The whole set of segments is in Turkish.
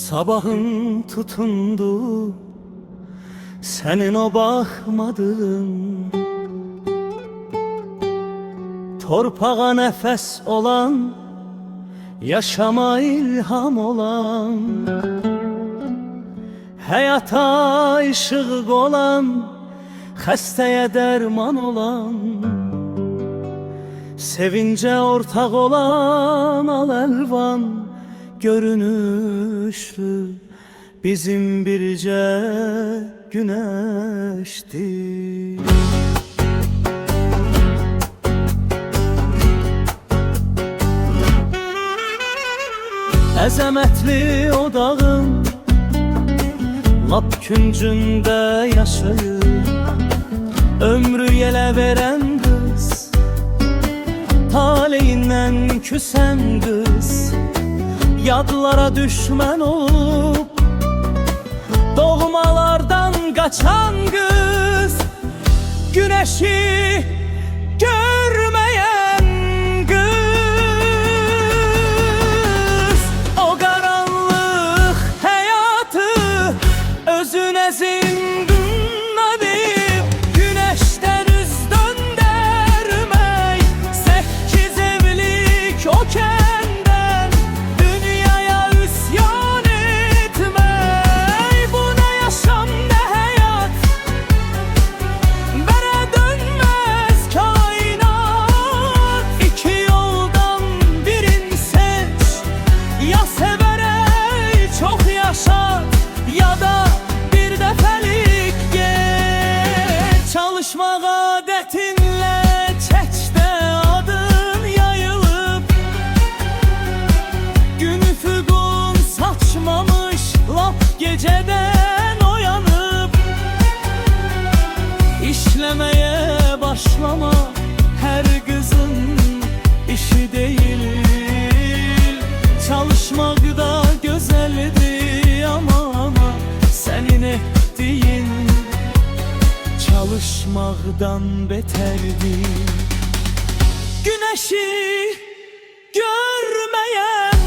Sabahın tutundu, senin o bakmadın. Torpağa nefes olan, yaşama ilham olan, hayata ışık olan, xəstəyə derman olan, sevince ortak olan al elvan görünüşlü bizim birce güneşti. Əzəmətli o dağın lap küncündə yaşayır, ömrü yelə verən qız, taleyindən küsən qız, yadlara düşmən olup doğmalardan qaçan qız, güneşi görmeyen qız. O karanlık hayatı özüne zindan edip güneşten üz döndürmek, 8 evlilik o kenden dünyaya üsyan etmek. Bu ne yaşam ne hayat, bere dönmez kainat. İki yoldan birini seç, ya severek çok yaşa, ya da bir defelik geç. Çalışma adetinle çeçte adın yayılıp, gün üfüqun saçmamış lap geceden oyanıp, işlemeye başlama her kızın işi değil. Çalışmak da güzeldi ama senin ettiğin çalışmaktan beterdi. Güneşi görmeyen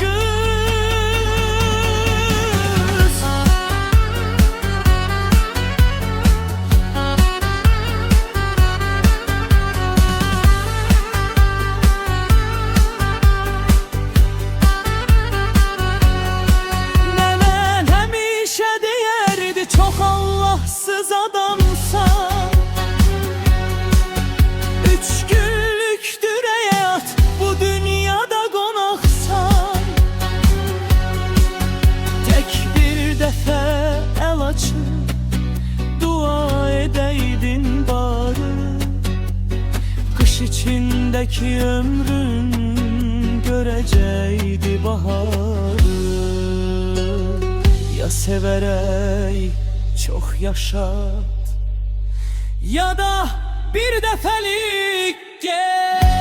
kız. Nenem hemişe deyerdi, çok Allahsız adamsan, 3 günlüktür hayat, bu dünyada konaksan. Tek bir defa el açıp dua edeydin bari, kış içindeki ömrün görəcəkdi baharı. Ya severek çok yaşat, ya da bir defelik gel.